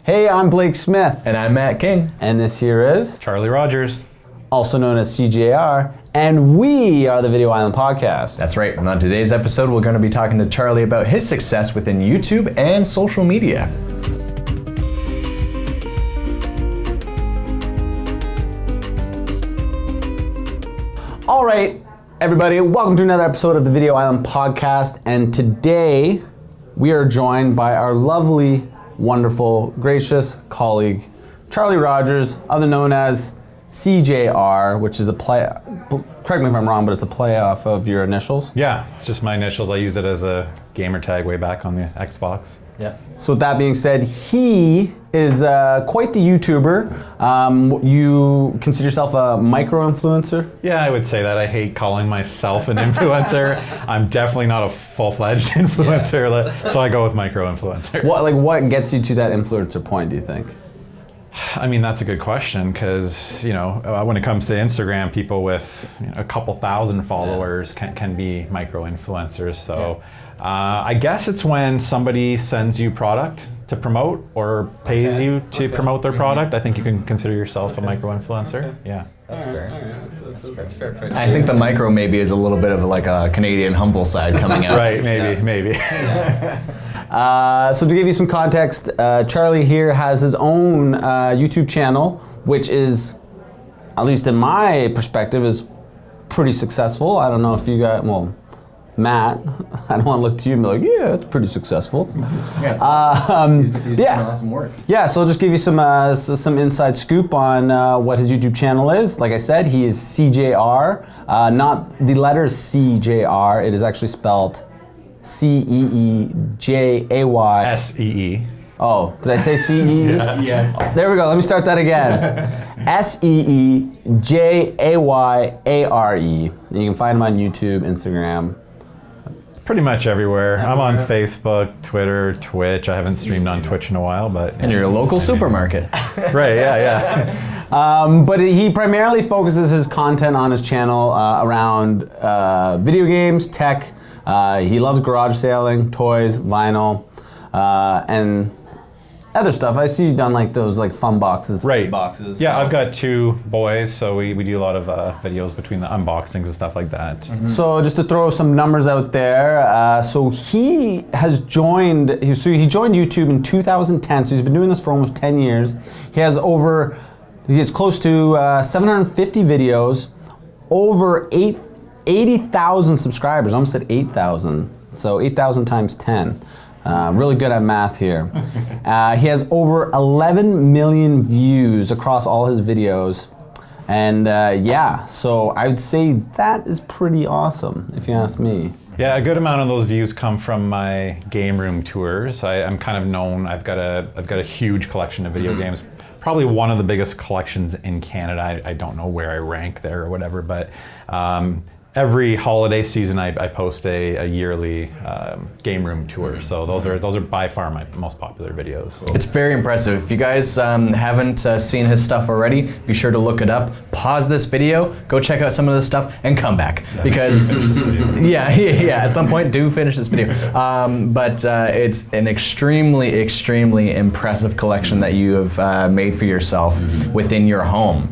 Hey, I'm Blake Smith. And I'm Matt King. And this here is Charlie Rogers, also known as SeeJayAre, and we are the Video Island Podcast. That's right. And on today's episode, we're going to be talking to Charlie about his success within YouTube and social media. All right, everybody, welcome to another episode of the Video Island Podcast. And today we are joined by our lovely, wonderful, gracious colleague, Charlie Rogers, other known as SeeJayAre, which is a play, correct me if I'm wrong, but it's a play off of your initials. Yeah, it's just my initials. I use it as a gamer tag way back on the Xbox. Yeah. So with that being said, he is quite the YouTuber. You consider yourself a micro-influencer? Yeah, I would say that. I hate calling myself an influencer. I'm definitely not a full-fledged influencer, so I go with micro-influencer. What gets you to that influencer point, do you think? I mean, that's a good question because, when it comes to Instagram, people with a couple thousand followers can be micro-influencers. So I guess it's when somebody sends you product to promote or pays you to promote their product. I think you can consider yourself a micro-influencer. Yeah. That's fair. That's fair. I think the micro maybe is a little bit of like a Canadian humble side coming out. Right, maybe. So to give you some context, Charlie here has his own YouTube channel, which is, at least in my perspective, is pretty successful. I don't know if you got, Matt, I don't want to look to you and be like, yeah, it's pretty successful. Yeah, it's awesome. He's doing awesome work. Yeah, so I'll just give you some inside scoop on what his YouTube channel is. Like I said, he is SeeJayAre, not the letters SeeJayAre. It is actually spelled SeeJayAre. S-E-E. Oh, did I say C-E? Yeah. Yes. There we go, let me start that again. SeeJayAre. And you can find him on YouTube, Instagram. Pretty much everywhere. I'm on Facebook, Twitter, Twitch. I haven't streamed on Twitch in a while, but... And you're a local supermarket. Right, yeah. But he primarily focuses his content on his channel around video games, tech. He loves garage sailing, toys, vinyl, and other stuff. I see you've done like those fun boxes. Right. Boxes. Yeah, I've got two boys, so we do a lot of videos between the unboxings and stuff like that. Mm-hmm. So just to throw some numbers out there, so he has joined YouTube in 2010, so he's been doing this for almost 10 years. He has close to 750 videos, over 80,000 subscribers. I almost said 8,000. So 8,000 times 10. Really good at math here. He has over 11 million views across all his videos. And so I would say that is pretty awesome, if you ask me. Yeah, a good amount of those views come from my game room tours. I'm kind of known. I've got a huge collection of video games. Probably one of the biggest collections in Canada. I don't know where I rank there or whatever, but every holiday season I post a yearly game room tour. So those are by far my most popular videos. So. It's very impressive. If you guys haven't seen his stuff already, be sure to look it up. Pause this video, go check out some of this stuff, and come back. Because at some point do finish this video. But it's an extremely impressive collection that you have made for yourself within your home.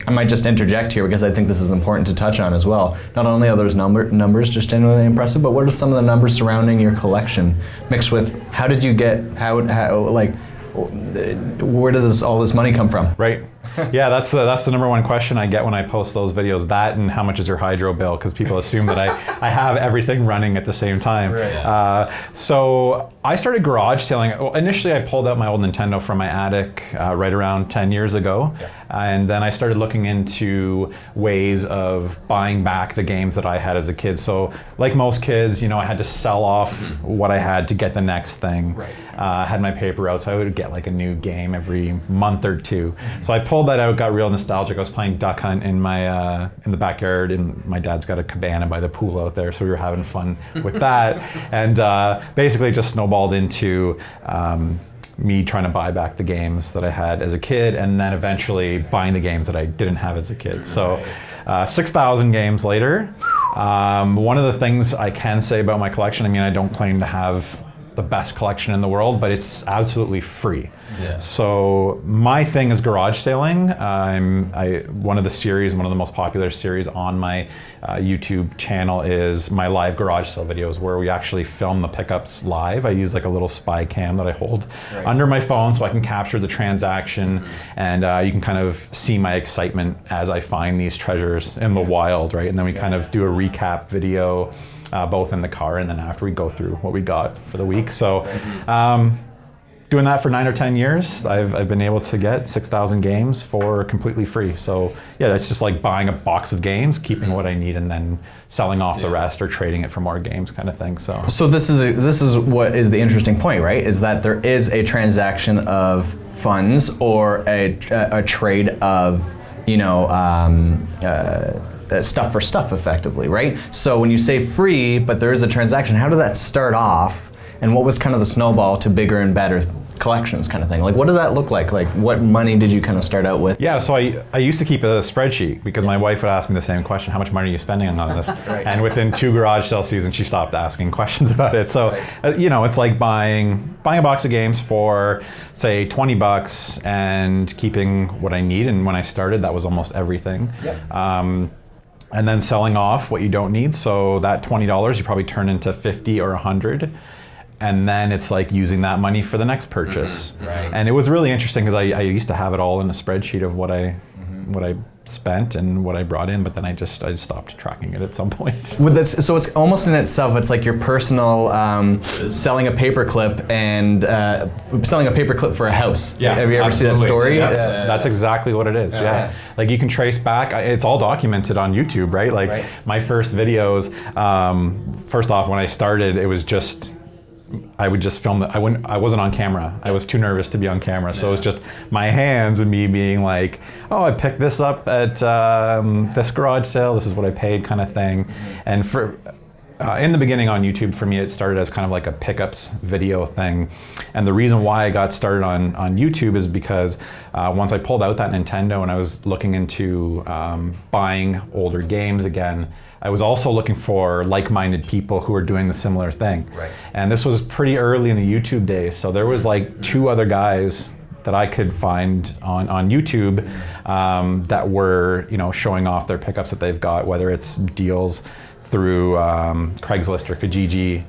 I might just interject here because I think this is important to touch on as well. Not only are those numbers just genuinely impressive, but what are some of the numbers surrounding your collection mixed with how did you get, where does all this money come from? Right. Yeah, that's the number one question I get when I post those videos. That and how much is your hydro bill? Because people assume that I have everything running at the same time. Right. So I started garage sailing. Well, initially, I pulled out my old Nintendo from my attic right around 10 years ago. Yeah. And then I started looking into ways of buying back the games that I had as a kid. So like most kids, I had to sell off what I had to get the next thing. Right. I had my paper out, so I would get like a new game every month or two. So I pulled that out, got real nostalgic. I was playing duck hunt in my in the backyard, and my dad's got a cabana by the pool out there, so we were having fun with that. And basically just snowballed into me trying to buy back the games that I had as a kid, and then eventually buying the games that I didn't have as a kid. So 6,000 games later. One of the things I can say about my collection, I don't claim to have the best collection in the world, but it's absolutely free. Yeah. So my thing is garage sailing. One of the most popular series on my YouTube channel is my live garage sale videos, where we actually film the pickups live. I use like a little spy cam that I hold under my phone so I can capture the transaction, and you can kind of see my excitement as I find these treasures in the wild, right? And then we kind of do a recap video, both in the car and then after we go through what we got for the week. So doing that for 9 or 10 years, I've been able to get 6,000 games for completely free. So yeah, it's just like buying a box of games, keeping what I need, and then selling off the rest or trading it for more games, kind of thing. So this is what is the interesting point, right? Is that there is a transaction of funds or a trade of, you know, stuff for stuff, effectively, right? So when you say free, but there is a transaction, how did that start off? And what was kind of the snowball to bigger and better collections kind of thing? Like, what did that look like? Like, what money did you kind of start out with? Yeah, so I used to keep a spreadsheet because my wife would ask me the same question: how much money are you spending on this? And within 2 garage sale seasons, she stopped asking questions about it. So, you know, it's like buying a box of games for, say, $20 and keeping what I need. And when I started, that was almost everything. And then selling off what you don't need. So that $20 you probably turn into 50 or 100. And then it's like using that money for the next purchase. And it was really interesting because I used to have it all in a spreadsheet of what I spent and what I brought in, but then I just stopped tracking it at some point. With this, so it's almost in itself, it's like your personal selling a paperclip and selling a paperclip for a house. Yeah, have you ever seen that story? That's exactly what it is. Like you can trace back. It's all documented on YouTube, right? Like my first videos. First off, when I started, it was just. I would just film I wasn't on camera. I was too nervous to be on camera. So it was just my hands and me being like, oh, I picked this up at this garage sale. This is what I paid, kind of thing. And for in the beginning on YouTube, for me, it started as kind of like a pickups video thing. And the reason why I got started on YouTube is because once I pulled out that Nintendo and I was looking into buying older games again, I was also looking for like-minded people who were doing the similar thing. And this was pretty early in the YouTube days, so there was like 2 other guys that I could find on YouTube that were, you know, showing off their pickups that they've got, whether it's deals through Craigslist or Kijiji,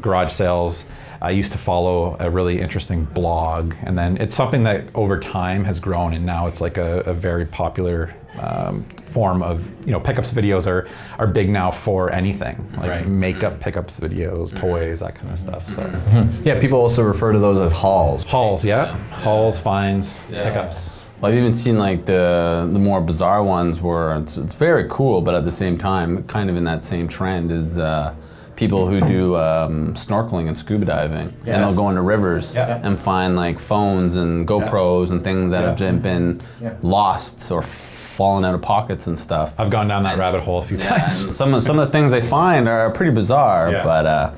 garage sales. I used to follow a really interesting blog, and then it's something that over time has grown, and now it's like a very popular form of, you know, pickups videos are big now for anything, like makeup pickups videos, toys, that kind of stuff. So yeah, people also refer to those as hauls. Hauls, hauls, finds, pickups. Well, I've even seen like the more bizarre ones where it's very cool, but at the same time, kind of in that same trend is people who do snorkeling and scuba diving, and they'll go into rivers and find like phones and GoPros and things that have been lost or fallen out of pockets and stuff. I've gone down that rabbit hole a few times. Some of the things they find are pretty bizarre, but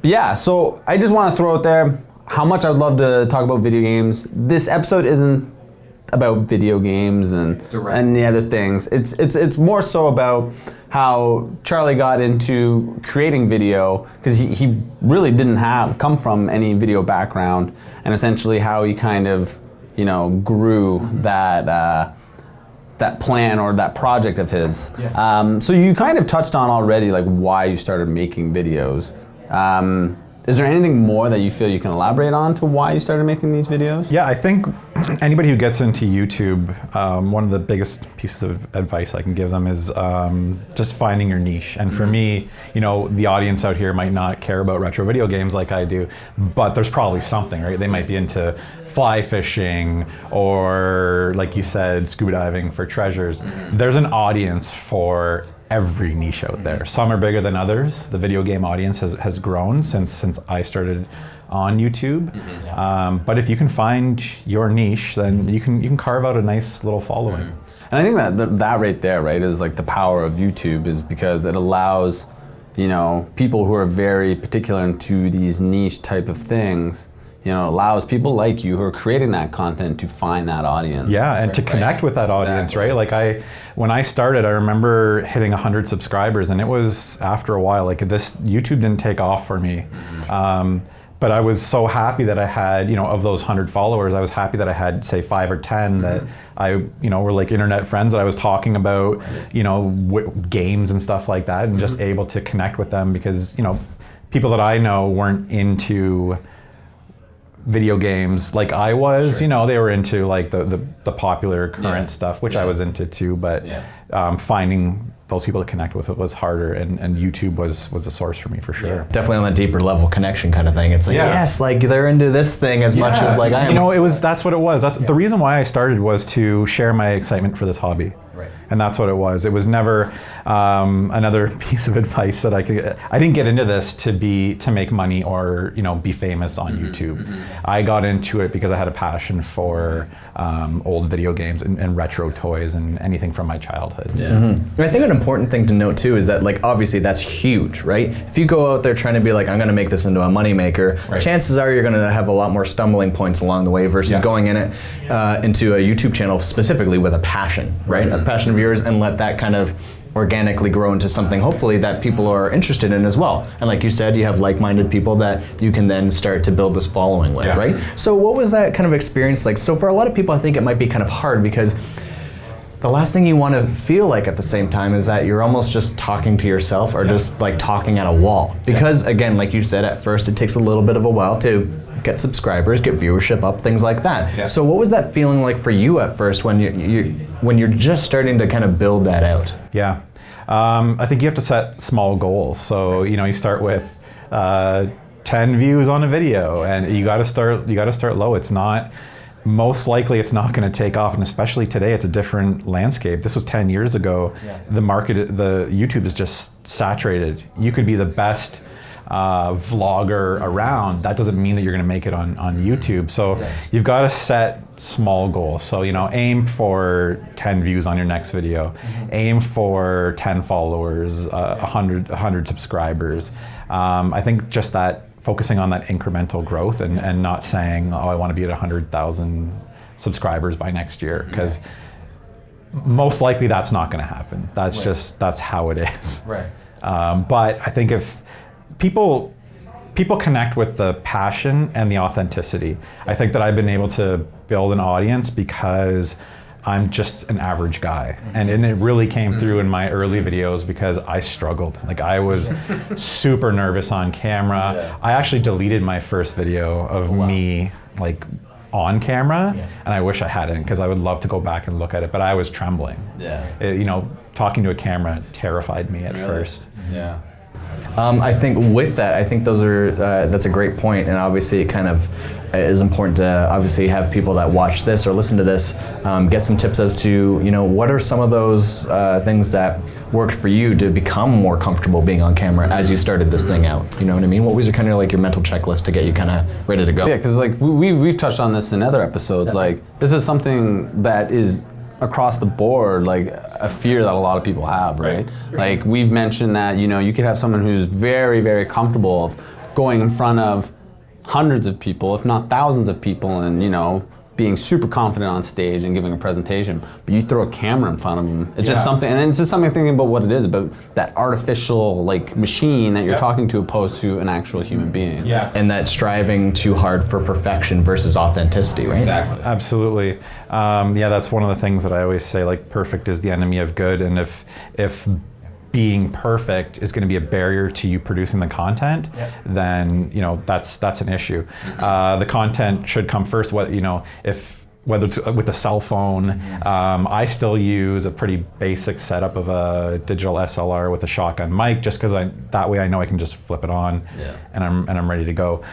yeah. So I just want to throw out there how much I'd love to talk about video games. This episode isn't about video games and the other things. It's more so about how Charlie got into creating video, because he really didn't come from any video background, and essentially how he kind of, you know, grew that plan or that project of his. So you kind of touched on already like why you started making videos. Is there anything more that you feel you can elaborate on to why you started making these videos? Yeah, I think anybody who gets into YouTube, one of the biggest pieces of advice I can give them is just finding your niche. And for me, you know, the audience out here might not care about retro video games like I do, but there's probably something, right? They might be into fly fishing or, like you said, scuba diving for treasures. There's an audience for every niche out there. Some are bigger than others. The video game audience has grown since I started on YouTube. But if you can find your niche, then you can carve out a nice little following. And I think that right there, right, is like the power of YouTube, is because it allows, you know, people who are very particular into these niche type of things, allows people like you who are creating that content to find that audience. Yeah, and to connect with that audience, right? Like when I started, I remember hitting 100 subscribers, and it was after a while, like YouTube didn't take off for me. But I was so happy that I had, of those 100 followers, I was happy that I had, say, 5 or 10 that were like internet friends that I was talking about, games and stuff like that, and just able to connect with them because, people that I know weren't into video games like I was. Sure. They were into like the popular current stuff, which I was into too, but finding those people to connect with was harder, and YouTube was a source for me for sure. Yeah. Definitely on that deeper level connection kind of thing. It's like, yes, like they're into this thing as much as like I am. That's what it was. That's the reason why I started, was to share my excitement for this hobby. Right. And that's what it was. It was never another piece of advice that I didn't get into this to make money or be famous on YouTube. I got into it because I had a passion for old video games and retro toys and anything from my childhood. I think an important thing to note too is that, like, obviously that's huge, right? If you go out there trying to be like, I'm going to make this into a moneymaker, chances are you're going to have a lot more stumbling points along the way versus going in it into a YouTube channel specifically with a passion, right? A passion of yours, and let that kind of organically grow into something hopefully that people are interested in as well. And like you said, you have like-minded people that you can then start to build this following with, right? So what was that kind of experience like? So for a lot of people, I think it might be kind of hard because the last thing you want to feel like at the same time is that you're almost just talking to yourself or just like talking at a wall. Because again, like you said, at first it takes a little bit of a while to get subscribers, get viewership up, things like that. So what was that feeling like for you at first when you're just starting to kind of build that out? Yeah, I think you have to set small goals. So you start with 10 views on a video, and you got to start low. It's not. Most likely it's not going to take off, and especially today it's a different landscape. This was 10 years ago. The YouTube is just saturated. You could be the best vlogger around. That doesn't mean that you're going to make it on YouTube. So you've got to set small goals. So aim for 10 views on your next video. Aim for 10 followers, 100 subscribers. I think just that, focusing on that incremental growth and not saying, I want to be at 100,000 subscribers by next year, because most likely that's not going to happen. That's how it is. But I think if people connect with the passion and the authenticity, I think that I've been able to build an audience because I'm just an average guy. And it really came through in my early videos because I struggled. Like, I was super nervous on camera. I actually deleted my first video of me like on camera, and I wish I hadn't, because I would love to go back and look at it, but I was trembling. Talking to a camera terrified me at first. I think with that, I think that's a great point, and obviously it kind of is important to obviously have people that watch this or listen to this get some tips as to what are some of those things that worked for you to become more comfortable being on camera as you started this thing out. You know what I mean? What was your kind of like your mental checklist to get you kind of ready to go? Yeah, because like we've touched on this in other episodes. Like, this is something that is across the board, like a fear that a lot of people have, right? Like, we've mentioned that, you could have someone who's very, very comfortable of going in front of hundreds of people, if not thousands of people, and, being super confident on stage and giving a presentation, but you throw a camera in front of them. It's just something, and it's just something thinking about what it is, about that artificial like machine that you're talking to, opposed to an actual human being. And that striving too hard for perfection versus authenticity, right? Exactly. Absolutely. That's one of the things that I always say, like, perfect is the enemy of good, and if being perfect is going to be a barrier to you producing the content, then that's an issue. The content should come first. Whether it's with a cell phone, I still use a pretty basic setup of a digital SLR with a shotgun mic, just because that way I know I can just flip it on, and I'm ready to go.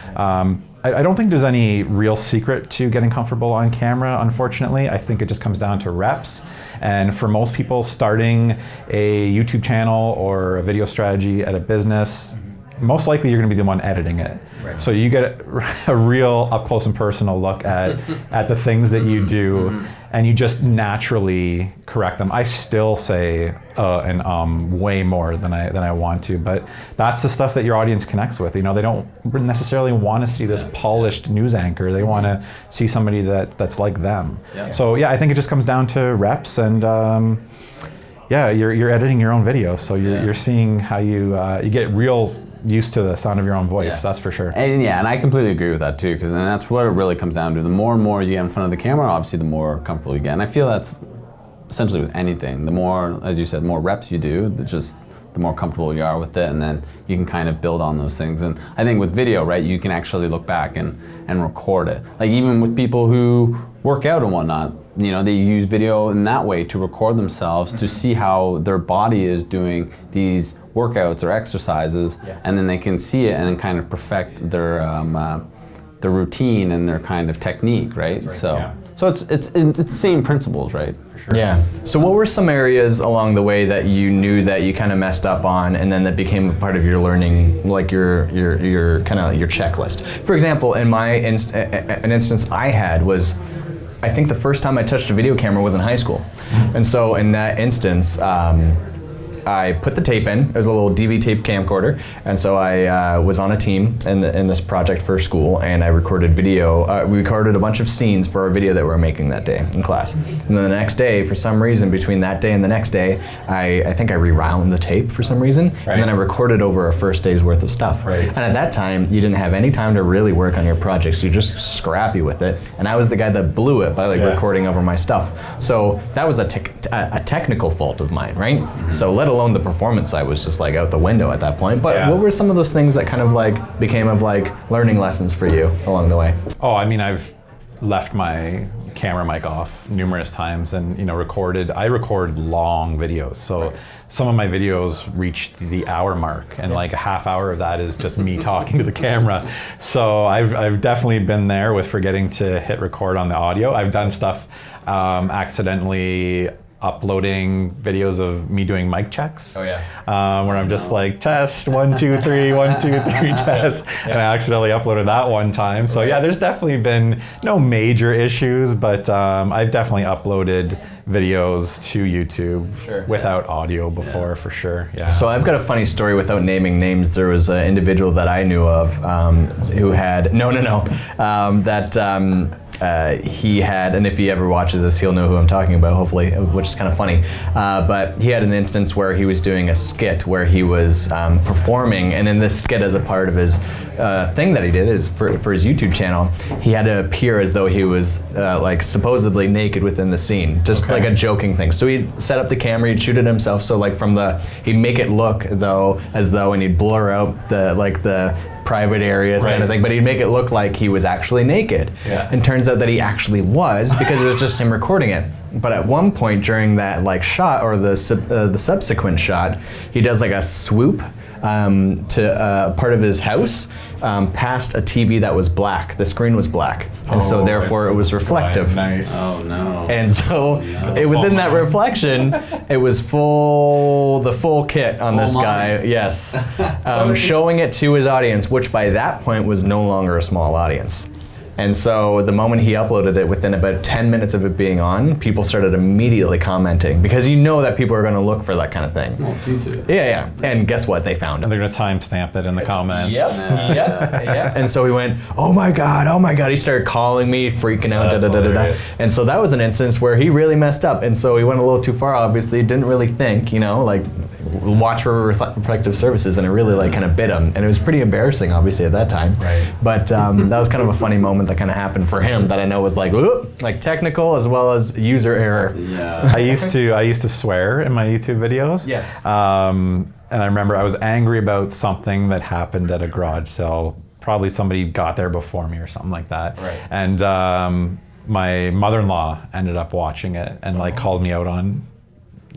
I don't think there's any real secret to getting comfortable on camera, unfortunately. I think it just comes down to reps. And for most people, starting a YouTube channel or a video strategy at a business, most likely you're going to be the one editing it. Right. So you get a real up close and personal look at the things that you do, and you just naturally correct them. I still say and way more than I want to, but that's the stuff that your audience connects with. You know, they don't necessarily want to see this polished news anchor. They want to see somebody that's like them. Yeah. So yeah, I think it just comes down to reps and yeah, you're editing your own video, so you're seeing how you get real used to the sound of your own voice. That's for sure. And yeah, and I completely agree with that too, because that's what it really comes down to. The more and more you get in front of the camera, obviously the more comfortable you get. And I feel that's essentially with anything. The more, as you said, more reps you do, the more comfortable you are with it, and then you can kind of build on those things. And I think with video, right, you can actually look back and record it. Like even with people who work out and whatnot, you know, they use video in that way to record themselves to see how their body is doing these workouts or exercises, and then they can see it and then kind of perfect their routine and their kind of technique, right? So it's the same principles, right? For sure. Yeah. So what were some areas along the way that you knew that you kind of messed up on, and then that became a part of your learning, like your kind of your checklist? For example, in my an instance I had was, I think the first time I touched a video camera was in high school. And so in that instance, I put the tape in. It was a little DV tape camcorder, and so I was on a team in this project for school, and I recorded video. We recorded a bunch of scenes for our video that we were making that day in class. And then the next day, for some reason, between that day and the next day, I think I rewound the tape for some reason, and then I recorded over a first day's worth of stuff. And at that time, you didn't have any time to really work on your projects. You're just scrappy with it, and I was the guy that blew it by recording over my stuff. So that was a technical fault of mine, right? So let alone the performance side was just like out the window at that point. But what were some of those things that kind of like became of like learning lessons for you along the way? Oh, I mean, I've left my camera mic off numerous times and, you know, I record long videos. So some of my videos reached the hour mark, and like a half hour of that is just me talking to the camera. So I've definitely been there with forgetting to hit record on the audio. I've done stuff accidentally uploading videos of me doing mic checks. Where I'm just like, test, 1, 2, 3, 1, 2, 3, test. And I accidentally uploaded that one time. So yeah, there's definitely been no major issues, but I've definitely uploaded videos to YouTube without audio before, for sure. Yeah. So I've got a funny story without naming names. There was an individual that I knew of who had, he had, and if he ever watches this, he'll know who I'm talking about, hopefully, which is kind of funny. But he had an instance where he was doing a skit where he was performing, and in this skit, as a part of his thing that he did is for his YouTube channel, he had to appear as though he was like supposedly naked within the scene, just like a joking thing. So he'd set up the camera, he'd shoot it himself. So like he'd make it look as though, and he'd blur out the private areas kind of thing, but he'd make it look like he was actually naked. And turns out that he actually was, because it was just him recording it. But at one point during that like shot, or the subsequent shot, he does like a swoop to part of his house past a TV that was black. The screen was black, and so therefore it was reflective. Nice. Oh no. And so within that reflection, it was the full kit on this guy. Yes, showing it to his audience, which by that point was no longer a small audience. And so the moment he uploaded it, within about 10 minutes of it being on, people started immediately commenting, because you know that people are going to look for that kind of thing. Well, it's YouTube. Yeah. And guess what? They found it. And they're going to timestamp it in the comments. Yeah. And so he went, oh my God. He started calling me, freaking out, And so that was an instance where he really messed up. And so he went a little too far, obviously, didn't really think, like watch for reflective surfaces, and it really like kind of bit him. And it was pretty embarrassing, obviously, at that time. But that was kind of a funny moment that kind of happened for him that I know was like, ooh, like technical as well as user error. I used to swear in my YouTube videos. And I remember I was angry about something that happened at a garage sale. Probably somebody got there before me or something like that. And my mother-in-law ended up watching it and like called me out on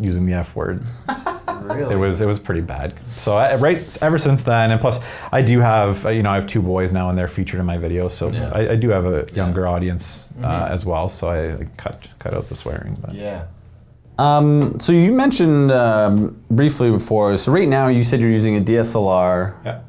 using the F word. Really? It was pretty bad. So ever since then, and plus I do have I have 2 boys now, and they're featured in my videos, so I do have a younger audience as well. So I cut out the swearing. But. So you mentioned briefly before, so right now you said you're using a DSLR,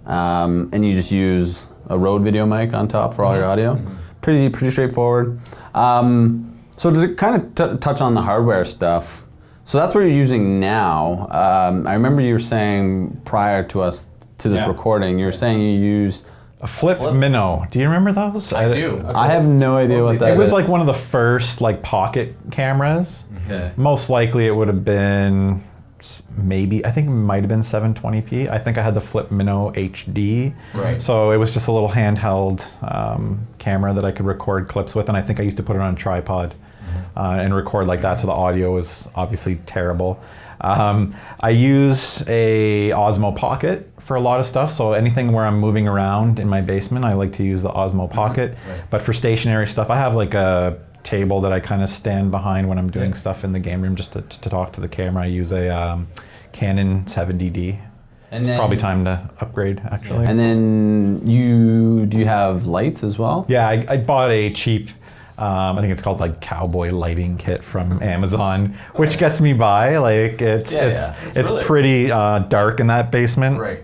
and you just use a Rode video mic on top for all your audio. Pretty straightforward. So does it kind of touch on the hardware stuff? So that's what you're using now. I remember you were saying prior to this recording, you were saying you used a Flip Minnow. Do you remember those? I do. I have no idea what that is. It was like one of the first like pocket cameras. Okay. Most likely it would have been maybe, I think it might have been 720p. I think I had the Flip Minnow HD. Right. So it was just a little handheld camera that I could record clips with, and I think I used to put it on a tripod and record like that, so the audio was obviously terrible. I use a Osmo Pocket for a lot of stuff, so anything where I'm moving around in my basement, I like to use the Osmo Pocket. But for stationary stuff, I have like a table that I kind of stand behind when I'm doing stuff in the game room just to talk to the camera. I use a Canon 70D. And it's probably time to upgrade, actually. And then do you have lights as well? Yeah, I bought a cheap, I think it's called like cowboy lighting kit from Amazon, which gets me by. Like it's really pretty dark in that basement. Right.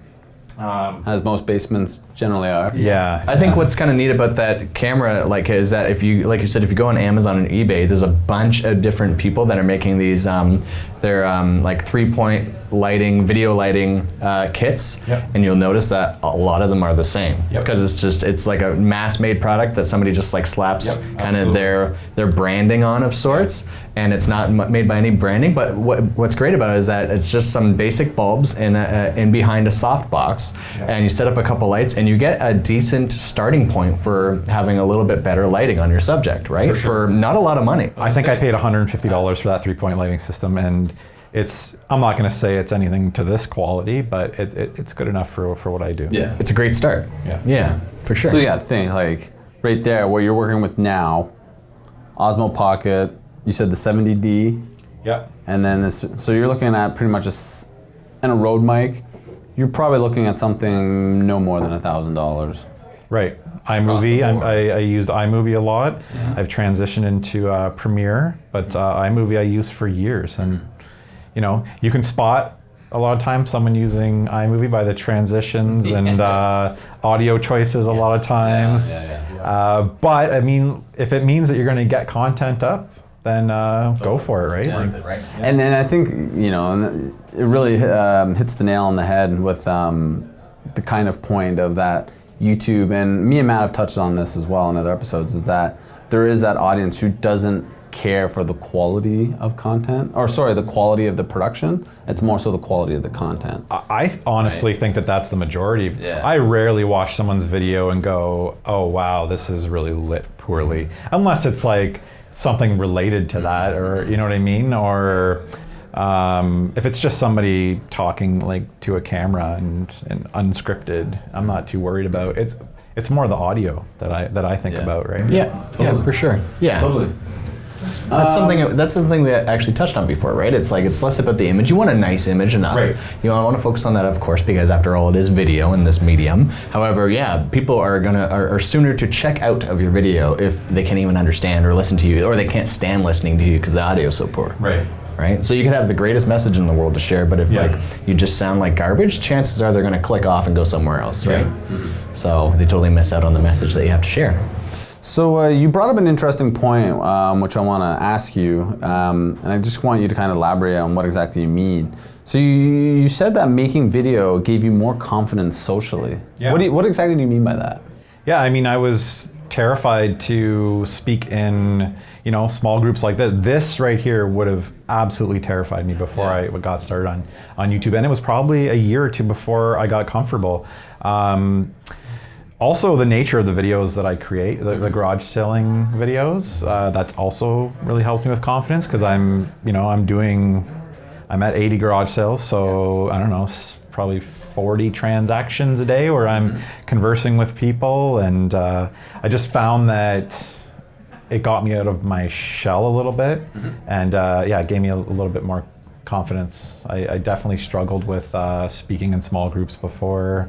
As most basements generally are. Yeah. I think what's kind of neat about that camera, like, is that if you, like you said, if you go on Amazon and eBay, there's a bunch of different people that are making these, they're like 3-point lighting, video lighting kits, and you'll notice that a lot of them are the same because it's like a mass-made product that somebody just like slaps kind of their branding on of sorts, and it's not made by any branding. But what's great about it is that it's just some basic bulbs in behind a soft box, and you set up a couple lights, and you get a decent starting point for having a little bit better lighting on your subject, right? For not a lot of money. I think I paid $150 for that 3-point lighting system, and I'm not going to say it's anything to this quality, but it's good enough for what I do. Yeah, it's a great start. Yeah, for sure. So you got to think, like, right there, what you're working with now, Osmo Pocket, you said the 70D. Yep. And then so you're looking at pretty much and a Rode mic. You're probably looking at something no more than $1,000. Right. iMovie, I used iMovie a lot. I've transitioned into Premiere, but iMovie I used for years. And you know, you can spot a lot of times someone using iMovie by the transitions and audio choices a lot of times. But I mean, if it means that you're going to get content up, then go for it, right? And then I think, you know, it really hits the nail on the head with the kind of point of that YouTube, and me and Matt have touched on this as well in other episodes, is that there is that audience who doesn't care for the quality of content, or sorry, the quality of the production. It's more so the quality of the content. I honestly think that that's the majority. I rarely watch someone's video and go, oh wow, this is really lit poorly, unless it's like something related to that, or you know what I mean, or if it's just somebody talking like to a camera and unscripted, I'm not too worried about it. It's more the audio that I think about, right? Yeah, yeah, for sure. Yeah, totally. That's something we actually touched on before, right? It's like, it's less about the image. You want a nice image enough. Right. You want to focus on that, of course, because after all, it is video in this medium. However, yeah, people are sooner to check out of your video if they can't even understand or listen to you, or they can't stand listening to you because the audio is so poor. Right. Right? So you could have the greatest message in the world to share, but if like you just sound like garbage, chances are they're going to click off and go somewhere else, right? So they totally miss out on the message that you have to share. So you brought up an interesting point, which I want to ask you, and I just want you to kind of elaborate on what exactly you mean. So you said that making video gave you more confidence socially. Yeah. What exactly do you mean by that? Yeah, I mean, I was terrified to speak in, you know, small groups like this. This right here would have absolutely terrified me before I got started on YouTube, and it was probably a year or two before I got comfortable. Also, the nature of the videos that I create, the garage selling videos, that's also really helped me with confidence, because I'm at 80 garage sales, so I don't know, probably 40 transactions a day where I'm conversing with people, and I just found that it got me out of my shell a little bit, and it gave me a little bit more confidence. I definitely struggled with speaking in small groups before,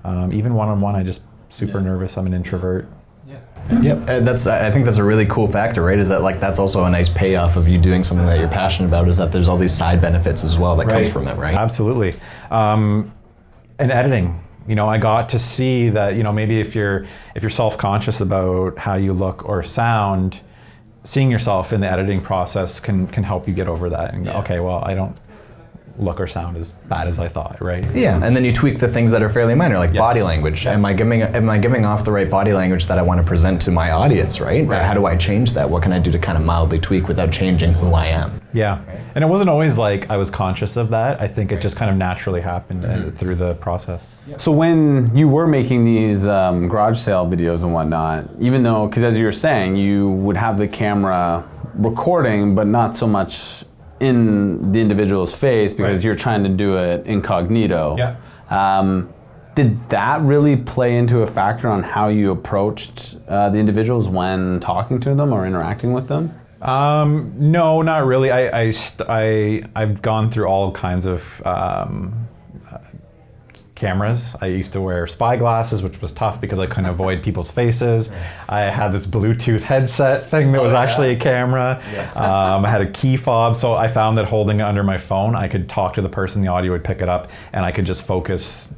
even one-on-one. I just super nervous. I'm an introvert. Yep, I think that's a really cool factor, right? Is that like that's also a nice payoff of you doing something that you're passionate about, is that there's all these side benefits as well that comes from it, right? Absolutely. And editing, you know, I got to see that, you know, maybe if you're self-conscious about how you look or sound, seeing yourself in the editing process can help you get over that and go, okay, well, I don't look or sound as bad as I thought, right? Yeah, and then you tweak the things that are fairly minor, like body language. Am I giving off the right body language that I want to present to my audience, right? How do I change that? What can I do to kind of mildly tweak without changing who I am? Yeah, and it wasn't always like I was conscious of that. I think it just kind of naturally happened through the process. So when you were making these garage sale videos and whatnot, even though, because as you were saying, you would have the camera recording, but not so much in the individual's face because you're trying to do it incognito. Yeah. Did that really play into a factor on how you approached the individuals when talking to them or interacting with them? No, not really. I've gone through all kinds of cameras. I used to wear spy glasses, which was tough because I couldn't avoid people's faces. I had this Bluetooth headset thing that was actually a camera. I had a key fob, so I found that holding it under my phone, I could talk to the person, the audio would pick it up, and I could just focus.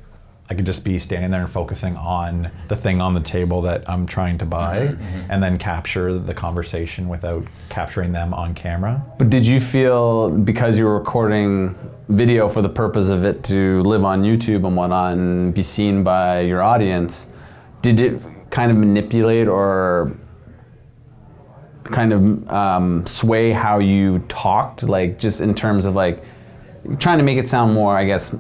I could just be standing there and focusing on the thing on the table that I'm trying to buy, and then capture the conversation without capturing them on camera. But did you feel, because you were recording video for the purpose of it to live on YouTube and whatnot and be seen by your audience, did it kind of manipulate or kind of sway how you talked, like just in terms of like trying to make it sound more, I guess,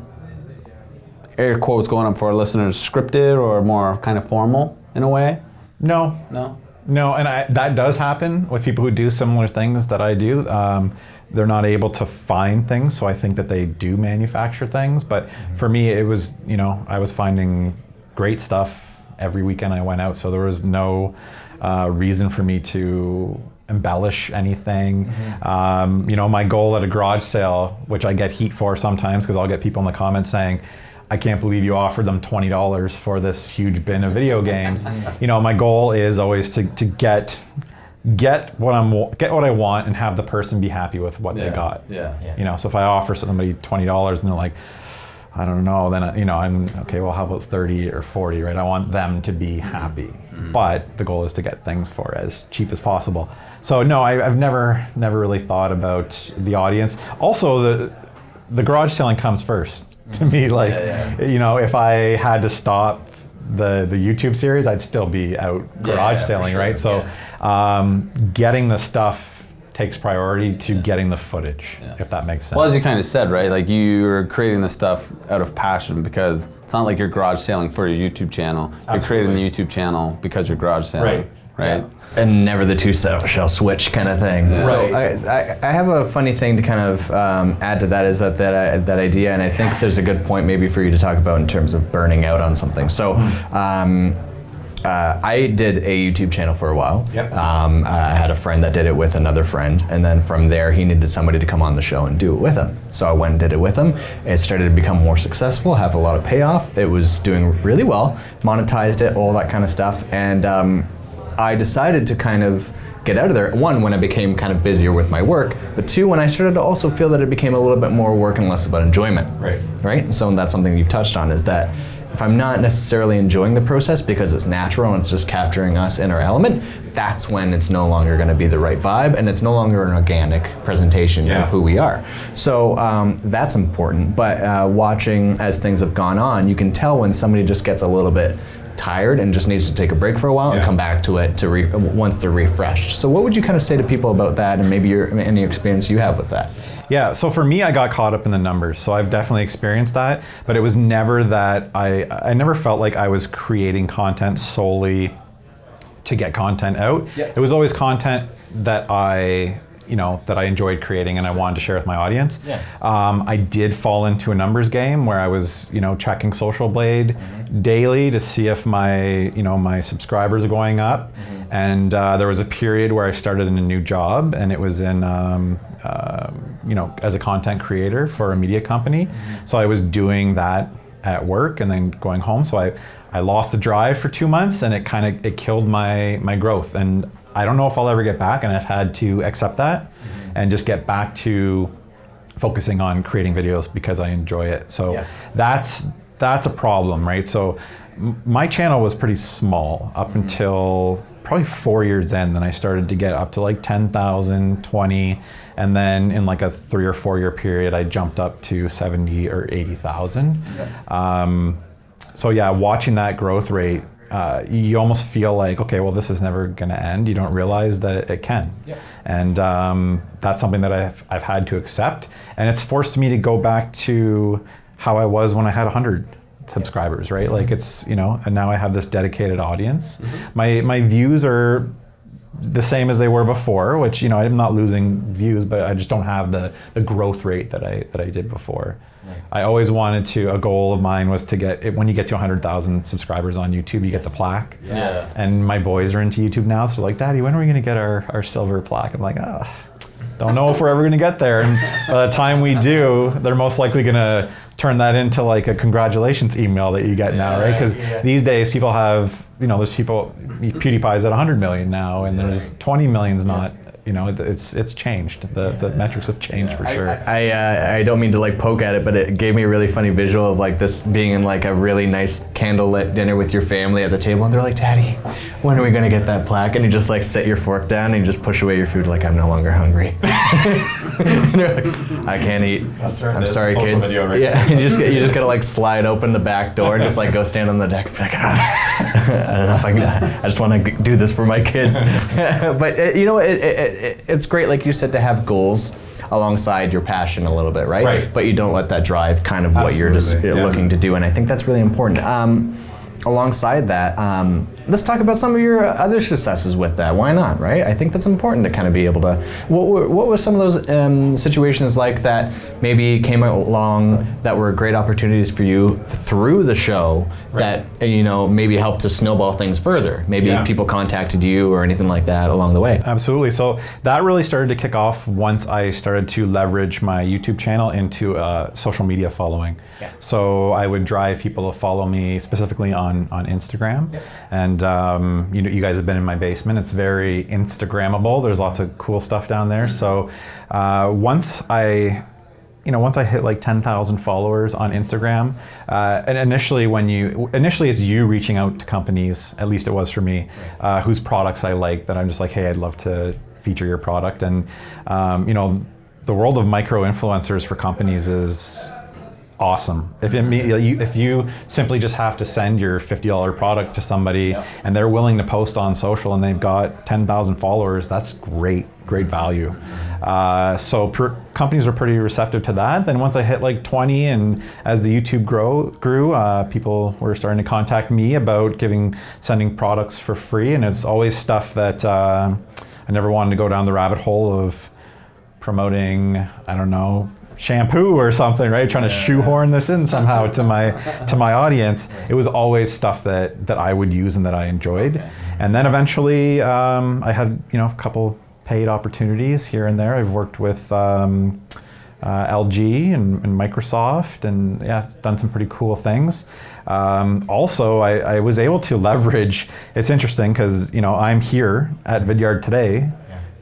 air quotes going up for our listeners, scripted or more kind of formal in a way? No, and that does happen with people who do similar things that I do. They're not able to find things, so I think that they do manufacture things. But for me, it was, you know, I was finding great stuff every weekend I went out, so there was no reason for me to embellish anything. You know, my goal at a garage sale, which I get heat for sometimes because I'll get people in the comments saying, I can't believe you offered them $20 for this huge bin of video games. You know, my goal is always to get what I want and have the person be happy with what they got. You know, so if I offer somebody $20 and they're like, I don't know, then you know, I'm okay, well, how about 30 or 40, right? I want them to be happy. But the goal is to get things for as cheap as possible. So no, I've never really thought about the audience. Also, the garage selling comes first to me. Like, you know, if I had to stop the YouTube series, I'd still be out garage selling, right? So getting the stuff takes priority to getting the footage, if that makes sense. Well, as you kind of said, right, like you're creating the stuff out of passion because it's not like you're garage selling for your YouTube channel. You're creating the YouTube channel because you're garage selling. Right. And never the two shall switch kind of thing. So I have a funny thing to kind of add to that, is that idea, and I think there's a good point maybe for you to talk about in terms of burning out on something. So I did a YouTube channel for a while. I had a friend that did it with another friend, and then from there he needed somebody to come on the show and do it with him. So I went and did it with him. It started to become more successful, have a lot of payoff. It was doing really well, monetized it, all that kind of stuff, and I decided to kind of get out of there. One, when I became kind of busier with my work, but two, when I started to also feel that it became a little bit more work and less about enjoyment. Right? And so that's something you've touched on, is that if I'm not necessarily enjoying the process because it's natural and it's just capturing us in our element, that's when it's no longer going to be the right vibe, and it's no longer an organic presentation of who we are. So that's important. But watching as things have gone on, you can tell when somebody just gets a little bit tired and just needs to take a break for a while and come back to it once they're refreshed. So what would you kind of say to people about that, and maybe any experience you have with that? Yeah, so for me, I got caught up in the numbers. So I've definitely experienced that, but it was never that I never felt like I was creating content solely to get content out. It was always content that I enjoyed creating and I wanted to share with my audience. I did fall into a numbers game where I was, checking Social Blade daily to see if my subscribers are going up. And there was a period where I started in a new job, and it was in, as a content creator for a media company. So I was doing that at work and then going home. So I lost the drive for 2 months, and it killed my growth. And I don't know if I'll ever get back, and I've had to accept that and just get back to focusing on creating videos because I enjoy it. So that's a problem, right? So my channel was pretty small up until probably 4 years in. Then I started to get up to like 10,000, 20, and then in like a 3 or 4 year period, I jumped up to 70 or 80,000. So yeah, watching that growth rate, you almost feel like, okay, well, this is never going to end. You don't realize that it can. And that's something that I've had to accept. And it's forced me to go back to how I was when I had 100 subscribers, right? Like it's, you know, and now I have this dedicated audience. My views are the same as they were before, which, you know, I'm not losing views, but I just don't have the growth rate that I did before. I always wanted to, a goal of mine was to get, when you get to 100,000 subscribers on YouTube, you get the plaque. And my boys are into YouTube now, so like, Daddy, when are we gonna get our silver plaque? I'm like, don't know if we're ever gonna get there. And by the time we do, they're most likely gonna turn that into like a congratulations email that you get now, right? Because these days people have, you know, there's people, PewDiePie's at 100 million now, and there's 20 million's not, you know, it's changed. The metrics have changed for sure. I don't mean to like poke at it, but it gave me a really funny visual of like this being in like a really nice candlelit dinner with your family at the table, and they're like, Daddy, when are we gonna get that plaque? And you just like set your fork down and you just push away your food like, I'm no longer hungry. I can't eat. That's right. I'm sorry, kids. Right you just gotta like slide open the back door and just like go stand on the deck and be like, I don't know if I can. I just want to do this for my kids. But you know, it's great, like you said, to have goals alongside your passion a little bit, right? But you don't let that drive kind of what you're just looking to do, and I think that's really important. Alongside that, let's talk about some of your other successes with that. Why not, right? I think that's important to kind of be able to. What were some of those situations like that maybe came along that were great opportunities for you through the show that, you know, maybe helped to snowball things further? Maybe people contacted you or anything like that along the way. Absolutely. So that really started to kick off once I started to leverage my YouTube channel into social media following. So I would drive people to follow me specifically on Instagram. And you know, you guys have been in my basement. It's very Instagrammable. There's lots of cool stuff down there. So once I hit like 10,000 followers on Instagram, and initially it's you reaching out to companies, at least it was for me, whose products I like, that I'm just like, hey, I'd love to feature your product. And you know, the world of micro influencers for companies is awesome. If you simply just have to send your $50 product to somebody and they're willing to post on social and they've got 10,000 followers, that's great value. So companies are pretty receptive to that. Then once I hit like 20, and as the YouTube grew, people were starting to contact me about sending products for free, and it's always stuff that I never wanted to go down the rabbit hole of promoting, I don't know, shampoo or something, right? Trying to shoehorn this in somehow to my audience. It was always stuff that I would use and that I enjoyed. And then eventually I had, you know, a couple paid opportunities here and there. I've worked with LG and Microsoft, and done some pretty cool things. Also, I was able to leverage, it's interesting because, you know, I'm here at Vidyard today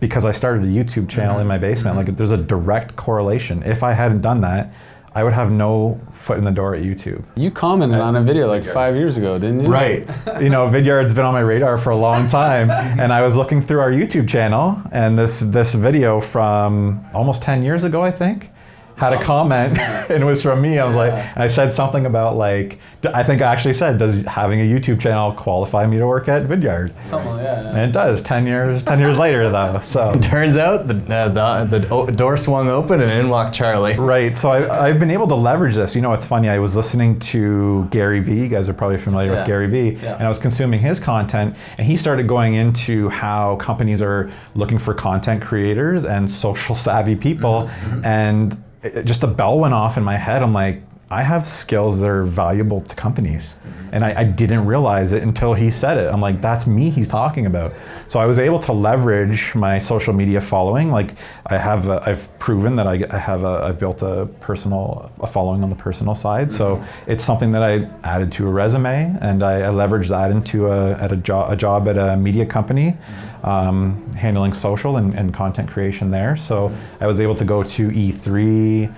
because I started a YouTube channel in my basement. Like, there's a direct correlation. If I hadn't done that, I would have no foot in the door at YouTube. You commented on a video like 5 years ago, didn't you? Right. You know, Vidyard's been on my radar for a long time, and I was looking through our YouTube channel, and this video from almost 10 years ago, I think, had a comment, and it was from me. I was like, and I said something about like, I think I actually said, does having a YouTube channel qualify me to work at Vidyard? Something like that. And it does. 10 years later, though. So turns out the door swung open and in walked Charlie. Right. So I've been able to leverage this. You know, it's funny. I was listening to Gary Vee. You guys are probably familiar with Gary Vee, and I was consuming his content, and he started going into how companies are looking for content creators and social savvy people, and just a bell went off in my head. I'm like, I have skills that are valuable to companies. And I didn't realize it until he said it. I'm like, that's me he's talking about. So I was able to leverage my social media following. Like I've proven that I've built a following on the personal side. So it's something that I added to a resume, and I leveraged that into a job at a media company, handling social and content creation there. So I was able to go to E3,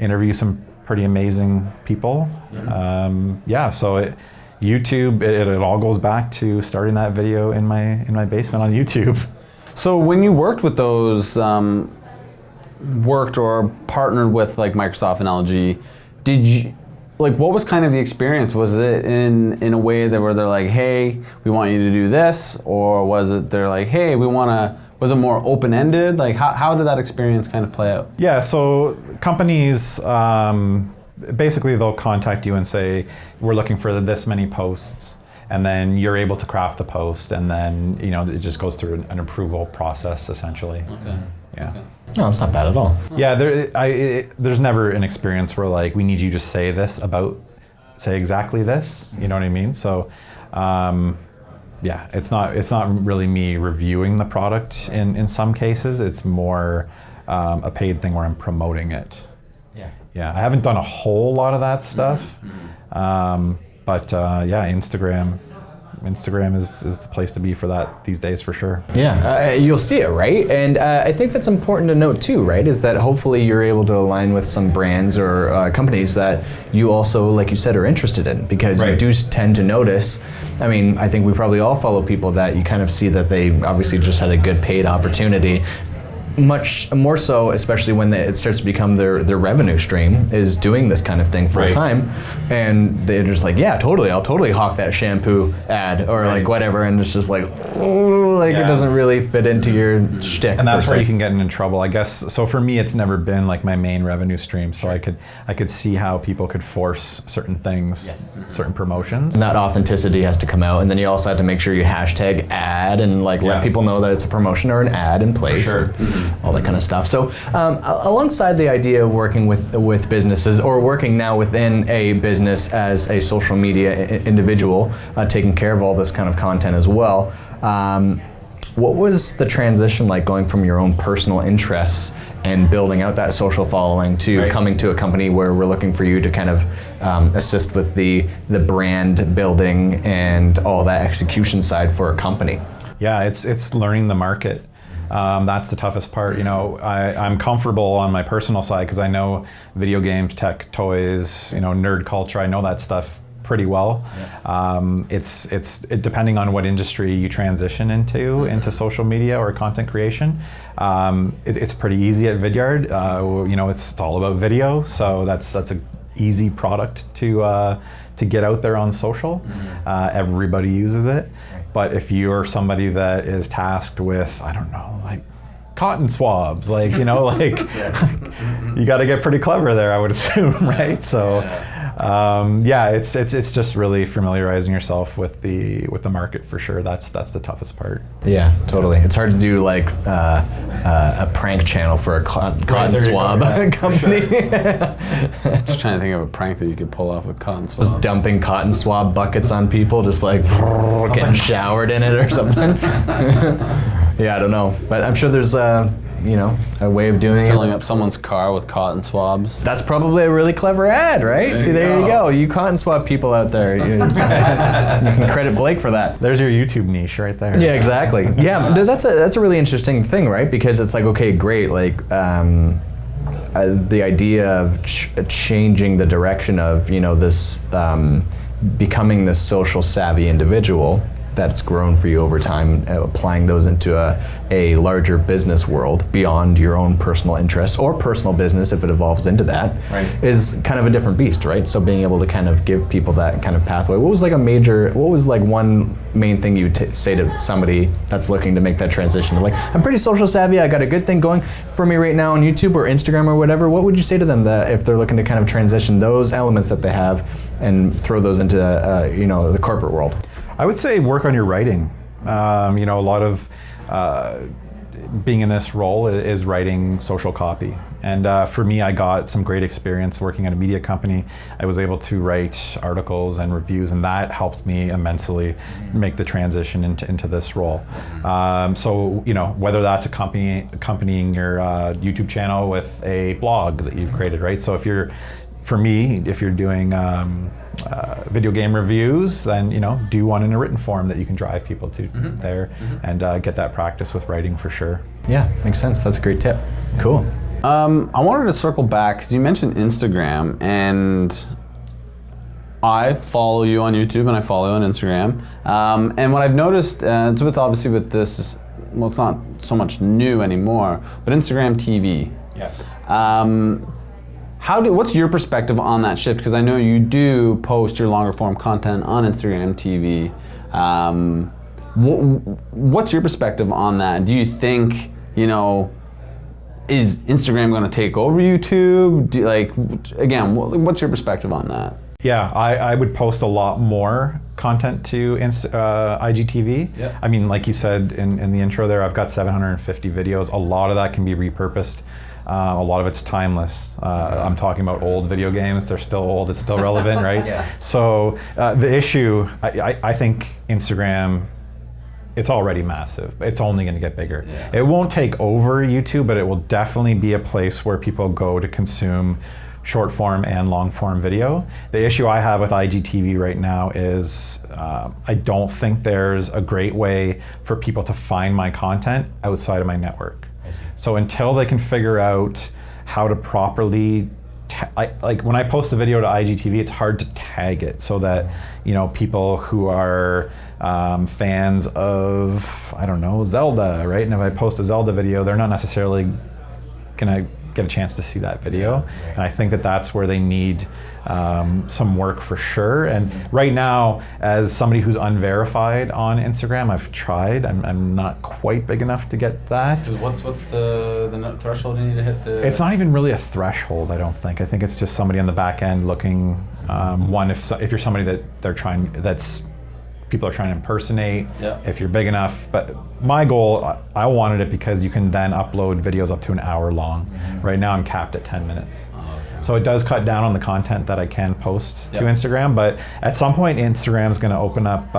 interview some pretty amazing people. So YouTube, it all goes back to starting that video in my basement on YouTube. So when you worked with those, worked or partnered with like Microsoft and LG, did you, like, what was kind of the experience? Was it in a way that where they're like, hey, we want you to do this, or was it they're like, hey, was it more open-ended? Like, how did that experience kind of play out? Yeah, so companies, basically they'll contact you and say, we're looking for this many posts, and then you're able to craft the post, and then it just goes through an approval process essentially. Okay. Yeah. Okay. No, it's not bad at all. Yeah, there's never an experience where like we need you to say exactly this. You know what I mean? So, yeah, it's not really me reviewing the product in some cases. It's more a paid thing where I'm promoting it. Yeah. Yeah, I haven't done a whole lot of that stuff, but yeah, Instagram is the place to be for that these days for sure. Yeah, you'll see it, right? And I think that's important to note too, right? Is that hopefully you're able to align with some brands or companies that you also, like you said, are interested in, because you do tend to notice. I mean, I think we probably all follow people that you kind of see that they obviously just had a good paid opportunity. Much more so, especially when it starts to become their revenue stream, is doing this kind of thing full time, and they're just like, yeah, totally, I'll totally hawk that shampoo ad or like whatever, and it's just like, it doesn't really fit into your shtick. And that's where you can get in trouble, I guess. So for me, it's never been like my main revenue stream. So I could see how people could force certain things, certain promotions. And that authenticity has to come out, and then you also have to make sure you hashtag ad and like let people know that it's a promotion or an ad in place. For sure. All that kind of stuff. So alongside the idea of working with businesses, or working now within a business as a social media individual, taking care of all this kind of content as well, what was the transition like going from your own personal interests and building out that social following to coming to a company where we're looking for you to kind of assist with the brand building and all that execution side for a company? Yeah, it's learning the market. That's the toughest part. I'm comfortable on my personal side because I know video games, tech, toys, nerd culture. I know that stuff pretty well. It's depending on what industry you transition into social media or content creation. It's pretty easy at Vidyard. It's all about video, so that's a easy product to get out there on social. Everybody uses it. But if you're somebody that is tasked with, I don't know, like cotton swabs, you got to get pretty clever there, I would assume, right? So, it's just really familiarizing yourself with the market for sure. That's the toughest part. Yeah, totally. It's hard to do like a prank channel for a cotton swab company. Just trying to think of a prank that you could pull off with cotton swab. Just dumping cotton swab buckets on people, just like getting showered in it or something. Yeah, I don't know, but I'm sure there's a way of doing Filling up someone's car with cotton swabs. That's probably a really clever ad, right? There you go. You cotton swab people out there. You can credit Blake for that. There's your YouTube niche right there. Yeah, exactly. Yeah, that's a really interesting thing, right? Because it's like, okay, great, like the idea of changing the direction of this becoming this social savvy individual that's grown for you over time, applying those into a larger business world beyond your own personal interest or personal business, if it evolves into that, is kind of a different beast, right? So being able to kind of give people that kind of pathway. What was one main thing you would say to somebody that's looking to make that transition? Like, I'm pretty social savvy, I got a good thing going for me right now on YouTube or Instagram or whatever. What would you say to them that if they're looking to kind of transition those elements that they have and throw those into the corporate world? I would say work on your writing. A lot of being in this role is writing social copy. And for me, I got some great experience working at a media company. I was able to write articles and reviews, and that helped me immensely make the transition into this role. So, you know, whether that's accompanying your YouTube channel with a blog that you've created, right? So if you're doing video game reviews, then, you know, do one in a written form that you can drive people to there and get that practice with writing for sure. Yeah, makes sense. That's a great tip. Cool. I wanted to circle back because you mentioned Instagram, and I follow you on YouTube and I follow you on Instagram. And what I've noticed, it's obviously with this, well, it's not so much new anymore, but Instagram TV. Yes. What's your perspective on that shift? Because I know you do post your longer form content on Instagram TV. What's your perspective on that? Do you think, you know, is Instagram going to take over YouTube? What's your perspective on that? Yeah, I would post a lot more content to IGTV. Yep. I mean, like you said in the intro there, I've got 750 videos. A lot of that can be repurposed. A lot of it's timeless. I'm talking about old video games. They're still old. It's still relevant, right? Yeah. So the issue, I think Instagram, it's already massive. It's only going to get bigger. Yeah. It won't take over YouTube, but it will definitely be a place where people go to consume short form and long form video. The issue I have with IGTV right now is I don't think there's a great way for people to find my content outside of my network. So until they can figure out how to properly, like when I post a video to IGTV, it's hard to tag it so that, you know, people who are fans of, I don't know, Zelda, right? And if I post a Zelda video, they're not necessarily gonna get a chance to see that video. And I think that that's where they need some work for sure. And right now, as somebody who's unverified on Instagram, I've tried. I'm not quite big enough to get that. What's the threshold you need to hit? It's not even really a threshold, I don't think. I think it's just somebody on the back end looking, if you're somebody that people are trying to impersonate, if you're big enough. But my goal, I wanted it because you can then upload videos up to an hour long. Right now I'm capped at 10 minutes. So it does cut down on the content that I can post to Instagram, but at some point Instagram's gonna open up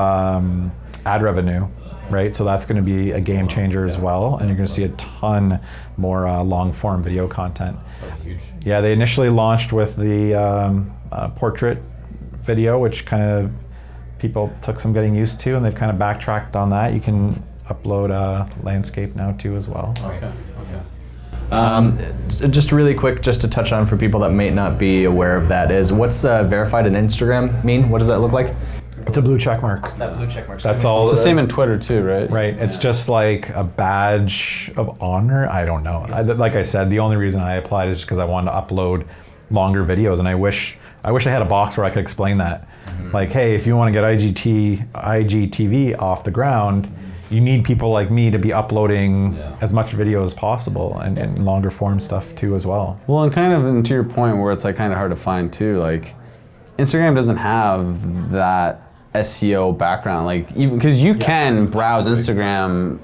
ad revenue, right? So that's gonna be a game changer as well, and you're gonna see a ton more long form video content. Huge. Yeah, they initially launched with the portrait video, which kind of people took some getting used to, and they've kind of backtracked on that. You can upload a landscape now too as well. Okay. Just really quick, just to touch on for people that may not be aware of that, is what's verified in Instagram mean? What does that look like? It's a blue check mark. That blue check mark. That's all. It's the same in Twitter too, right? Right. It's just like a badge of honor. I don't know. Like I said, the only reason I applied is because I wanted to upload longer videos, and I wish I had a box where I could explain that. Like, hey, if you want to get IGTV off the ground, you need people like me to be uploading as much video as possible and longer form stuff too as well. Well, and kind of and to your point where it's like kind of hard to find too, like Instagram doesn't have that SEO background, like even because you can browse Instagram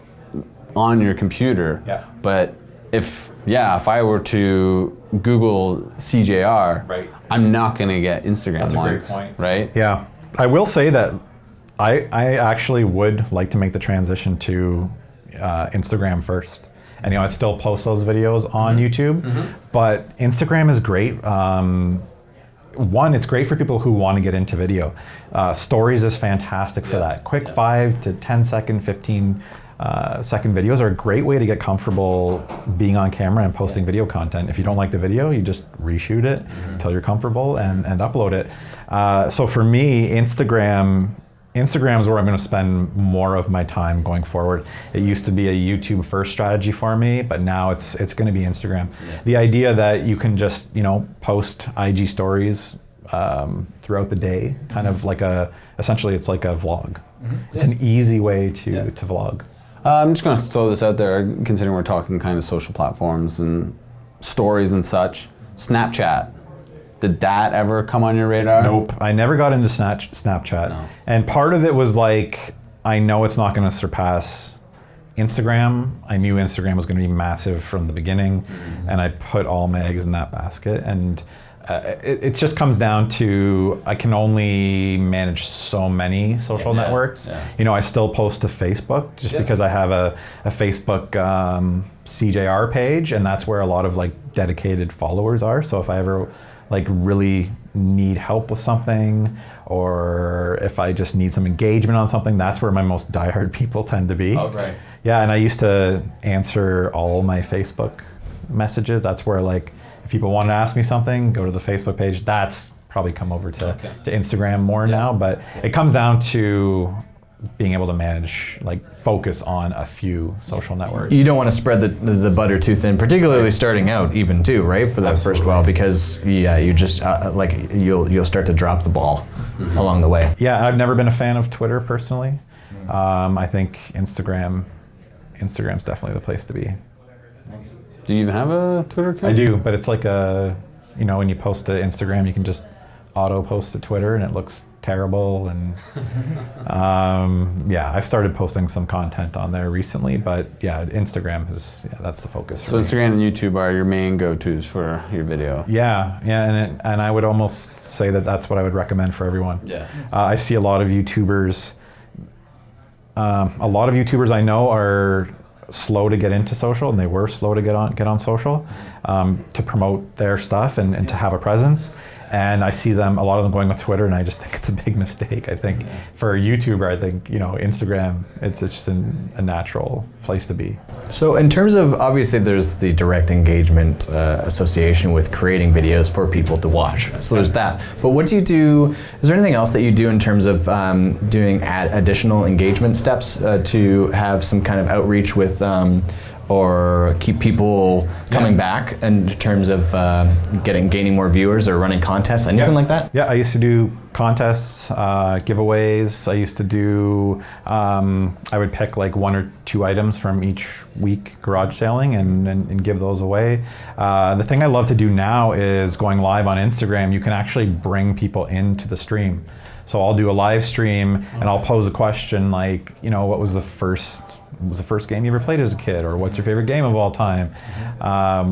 on your computer, but if I were to Google SeeJayAre, right, I'm not going to get Instagram That's links, a great point. Right? Yeah, I will say that I actually would like to make the transition to Instagram first. And I still post those videos on YouTube, but Instagram is great. One, it's great for people who want to get into video. Stories is fantastic for that. Quick 5 to 10 second, 15 second videos are a great way to get comfortable being on camera and posting video content. If you don't like the video, you just reshoot it until you're comfortable and upload it. So for me, Instagram is where I'm going to spend more of my time going forward. It used to be a YouTube first strategy for me, but now it's going to be Instagram. The idea that you can just post IG stories throughout the day, kind of like essentially it's like a vlog. It's an easy way to vlog. I'm just going to throw this out there, considering we're talking kind of social platforms and stories and such. Snapchat. Did that ever come on your radar? Nope. I never got into Snapchat. No. And part of it was like, I know it's not going to surpass Instagram, I knew Instagram was going to be massive from the beginning, and I put all my eggs in that basket. And it just comes down to I can only manage so many social networks. You know, I still post to Facebook just because I have a Facebook SeeJayAre page, and that's where a lot of like dedicated followers are. So if I ever like really need help with something, or if I just need some engagement on something, that's where my most diehard people tend to be. Oh, right. Yeah, and I used to answer all my Facebook messages. That's where like, if people want to ask me something, go to the Facebook page. That's probably come over to Instagram more now, but it comes down to being able to manage, like focus on a few social networks. You don't want to spread the butter too thin, particularly starting out even too, right? For that first while, because you just like you'll start to drop the ball along the way. Yeah, I've never been a fan of Twitter personally. I think Instagram's definitely the place to be. Do you even have a Twitter account? I do, but it's like you know, when you post to Instagram, you can just auto post to Twitter and it looks terrible. And yeah, I've started posting some content on there recently, but yeah, Instagram is, that's the focus. So Instagram and YouTube are your main go-tos for your video. Yeah, and I would almost say that that's what I would recommend for everyone. Yeah. I see a lot of YouTubers. A lot of YouTubers I know are slow to get into social, and they were slow to get on social to promote their stuff and to have a presence. And I see them, a lot of them going with Twitter, and I just think it's a big mistake. I think for a YouTuber, I think, you know, Instagram, it's just a natural place to be. So in terms of, obviously there's the direct engagement association with creating videos for people to watch. So there's that. But what do you do, is there anything else that you do in terms of doing additional engagement steps to have some kind of outreach with or keep people coming back in terms of gaining more viewers or running contests, anything like that? Yeah, I used to do contests, giveaways. I used to do, I would pick like 1 or 2 items from each week garage sailing and give those away. The thing I love to do now is going live on Instagram. You can actually bring people into the stream. So I'll do a live stream and I'll pose a question like, you know, what was the first game you ever played as a kid, or what's your favorite game of all time,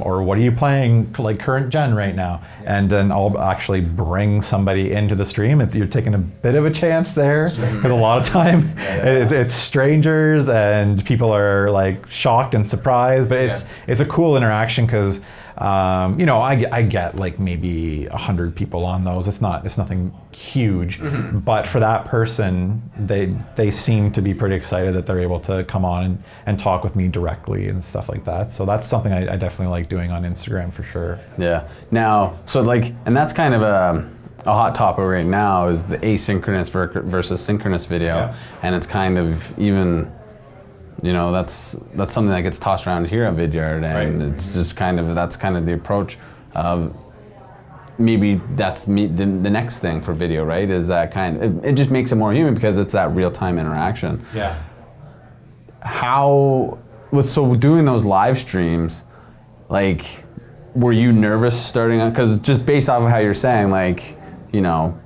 or what are you playing like current gen right now? And then I'll actually bring somebody into the stream. You're taking a bit of a chance there, because a lot of time it's strangers and people are like shocked and surprised, but it's a cool interaction because you know, I get like maybe 100 people on those. It's nothing huge, but for that person, they seem to be pretty excited that they're able to come on and talk with me directly and stuff like that. So that's something I definitely like doing on Instagram for sure. Yeah. Now, so like, and that's kind of a hot topic right now is the asynchronous versus synchronous video, and it's kind of even. You know, that's something that gets tossed around here on SeeJayAre, and it's just that's kind of the approach of maybe that's the next thing for video, right? Is that it just makes it more human because it's that real-time interaction. Yeah. So doing those live streams, like, were you nervous starting on? Because just based off of how you're saying, like, you know,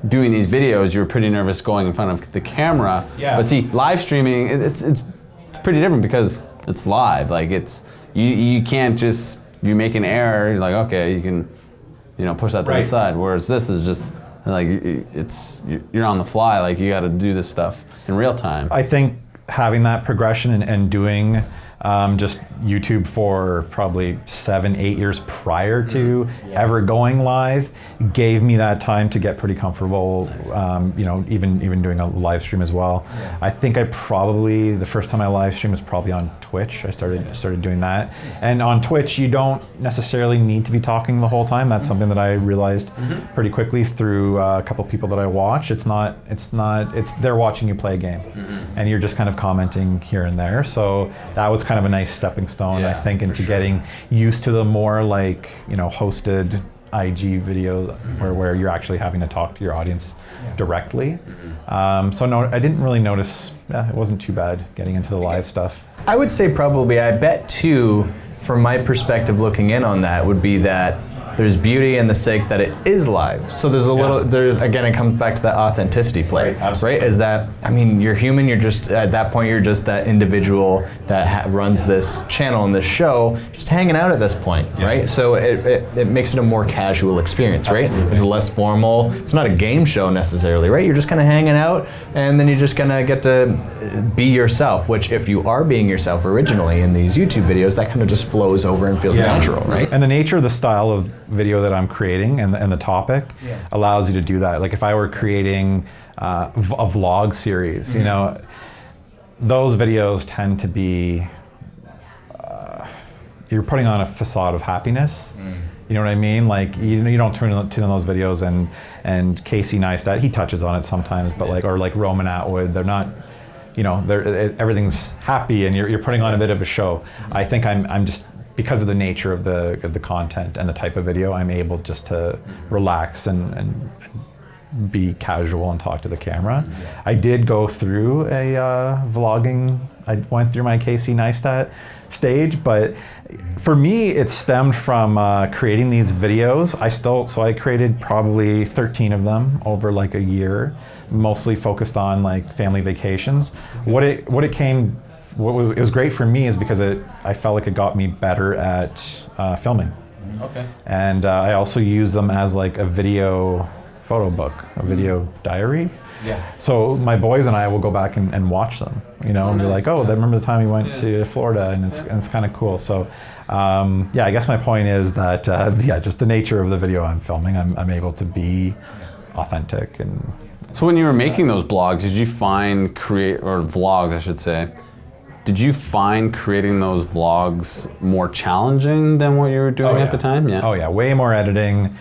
doing these videos, you were pretty nervous going in front of the camera. Yeah. But see, live streaming, it's pretty different because it's live. Like you can't just, if you make an error, you're like, okay, you can, you know, push that to the side. Whereas this is just like you're on the fly. Like you got to do this stuff in real time. I think having that progression and doing just YouTube for probably 7-8 years prior to ever going live gave me that time to get pretty comfortable, you know, even doing a live stream as well. I think the first time I live streamed was probably on Twitch. I started doing that. And on Twitch, you don't necessarily need to be talking the whole time. That's something that I realized pretty quickly through a couple people that I watch. It's they're watching you play a game and you're just kind of commenting here and there. So that was kind of a nice stepping stone, I think, into getting used to the more like, you know, hosted IG videos where you're actually having to talk to your audience directly. So no, I didn't really notice, it wasn't too bad getting into the live stuff. I would say probably, I bet too, from my perspective looking in on that, would be that there's beauty in the sake that it is live. So there's a little, again, it comes back to that authenticity play, right? Is that, I mean, you're human, you're just, at that point, you're just that individual that runs this channel and this show, just hanging out at this point, right? So it makes it a more casual experience, right? It's less formal. It's not a game show necessarily, right? You're just kind of hanging out, and then you're just gonna get to be yourself, which if you are being yourself originally in these YouTube videos, that kind of just flows over and feels natural, right? And the nature of the style of video that I'm creating and the topic allows you to do that. Like if I were creating a vlog series, you know, those videos tend to be, you're putting on a facade of happiness. You know what I mean? Like you don't tune in those videos and Casey Neistat, he touches on it sometimes, but like, or like Roman Atwood, they're not, you know, everything's happy and you're putting on a bit of a show. I think I'm just, because of the nature of the content and the type of video, I'm able just to relax and be casual and talk to the camera. I did go through a vlogging, I went through my Casey Neistat stage, but for me it stemmed from creating these videos. So I created probably 13 of them over like a year, mostly focused on like family vacations. It was great for me is because I felt like it got me better at filming. And I also use them as like a video photo book, a video diary. So my boys and I will go back and watch them, you know, and be like, oh, remember the time we went to Florida, and it's kind of cool. So yeah, I guess my point is that just the nature of the video I'm filming, I'm able to be authentic. And so when you were making those blogs, did you find vlogs, I should say, did you find creating those vlogs more challenging than what you were doing at the time? Oh yeah, way more editing.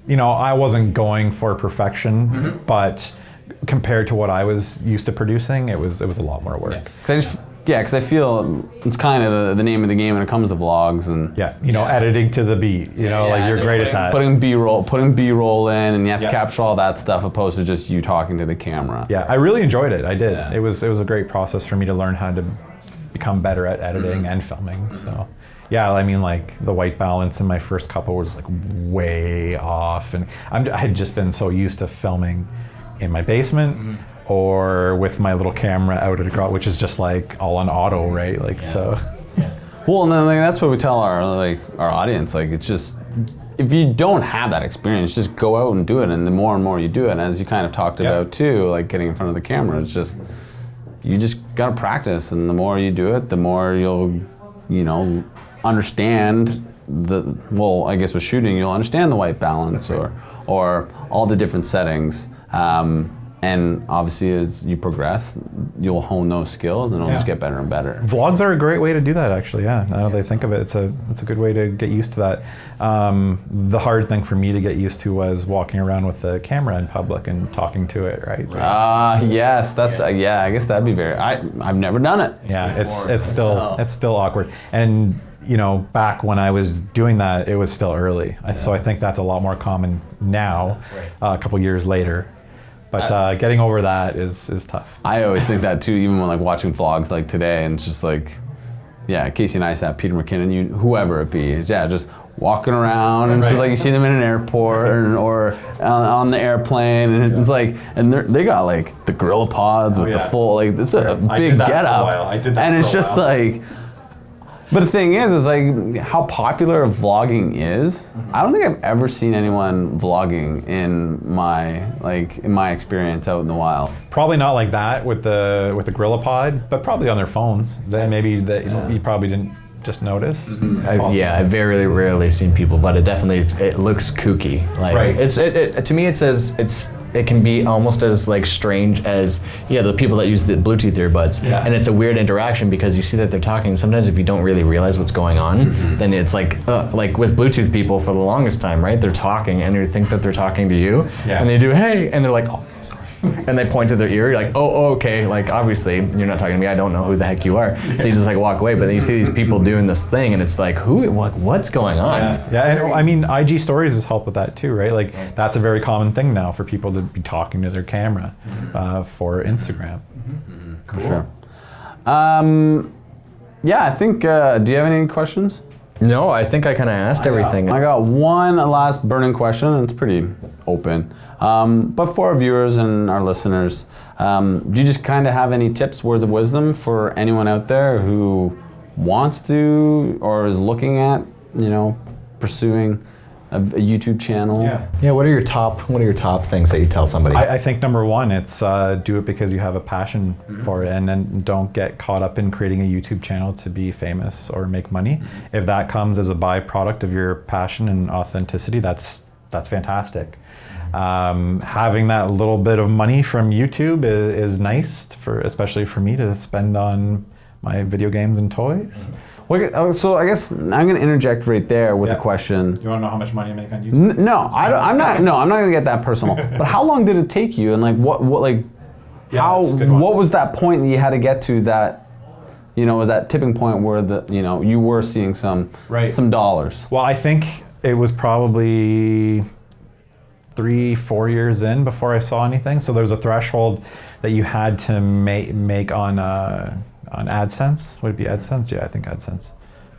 You know, I wasn't going for perfection, but compared to what I was used to producing, it was a lot more work. Because I feel it's kind of the name of the game when it comes to vlogs, and you know, editing to the beat. You know, like you're great at that. Putting B-roll in, and you have to capture all that stuff, opposed to just you talking to the camera. Yeah, I really enjoyed it. I did. It was a great process for me to learn how to become better at editing and filming. So. Yeah, I mean, like the white balance in my first couple was like way off, and I had just been so used to filming in my basement or with my little camera out at a garage, which is just like all on auto, right? Like so. Well, and then like, that's what we tell our audience. Like, it's just, if you don't have that experience, just go out and do it, and the more and more you do it, and as you kind of talked about too, like getting in front of the camera, it's just, you just gotta practice, and the more you do it, the more you'll, you know, understand I guess with shooting, you'll understand the white balance or all the different settings. And obviously as you progress, you'll hone those skills and it'll just get better and better. Vlogs are a great way to do that, actually, Now that I think of it, it's a good way to get used to that. The hard thing for me to get used to was walking around with the camera in public and talking to it, right? Yes, that's, I guess that'd be I've never done it. Yeah, it's still awkward. And you know, back when I was doing that, it was still early. So I think that's a lot more common now, a couple years later. But getting over that is tough. I always think that too, even when like watching vlogs like today, and it's just like, Casey Neistat, Peter McKinnon, whoever it be, just walking around, and it's just like you see them in an airport or on the airplane, and it's like, and they got like the gorilla pods with the full, like it's a big get up, and it's just like. But the thing is like how popular vlogging is. I don't think I've ever seen anyone vlogging in my experience out in the wild. Probably not like that with the gorilla pod, but probably on their phones. You probably didn't just notice. I've very rarely seen people, but it looks kooky. Like to me, it can be almost as like strange as the people that use the Bluetooth earbuds, and it's a weird interaction because you see that they're talking. Sometimes if you don't really realize what's going on, then it's like with Bluetooth people for the longest time, right? They're talking and you think that they're talking to you, and they do hey, and they're like, oh, and they point to their ear, you're like, oh, okay, like obviously you're not talking to me, I don't know who the heck you are. So you just like walk away, but then you see these people doing this thing and it's like, what's going on? And I mean, IG stories has helped with that too, right? Like that's a very common thing now for people to be talking to their camera for Instagram. Cool. For sure. I think, do you have any questions? No, I think I kind of asked everything. I got one last burning question, and it's pretty open. But for our viewers and our listeners, do you just kind of have any tips, words of wisdom for anyone out there who wants to or is looking at, pursuing a YouTube channel? Yeah. What are your top things that you tell somebody? I think number one, it's do it because you have a passion for it, and then don't get caught up in creating a YouTube channel to be famous or make money. If that comes as a byproduct of your passion and authenticity, that's fantastic. Having that little bit of money from YouTube is nice, especially for me to spend on my video games and toys. So I guess I'm going to interject right there with the question. You want to know how much money you make on YouTube? No, I'm not going to get that personal. But how long did it take you, and what was that point that you had to get to that, was that tipping point where you were seeing some dollars? Well, I think it was probably 3-4 years in before I saw anything. So there was a threshold that you had to make on AdSense. Would it be AdSense? Yeah, I think AdSense.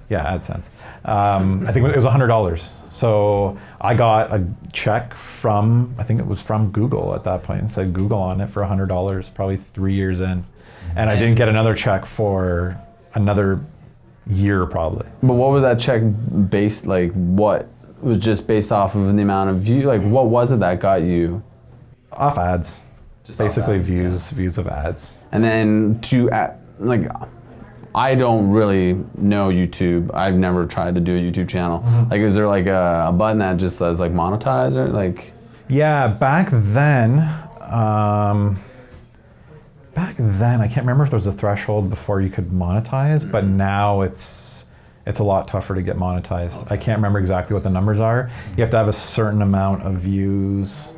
Yeah, AdSense. I think it was $100. So I got a check from, I think it was from Google at that point, and said Google on it for $100, probably 3 years in. And I didn't get another check for another year probably. But what was that check based, what was just based off of the amount of views? What was it that got you? Off ads. Just basically views of ads. And then I don't really know YouTube. I've never tried to do a YouTube channel. Is there a button that just says monetize or Yeah, back then I can't remember if there was a threshold before you could monetize, but now it's a lot tougher to get monetized. I can't remember exactly what the numbers are. You have to have a certain amount of views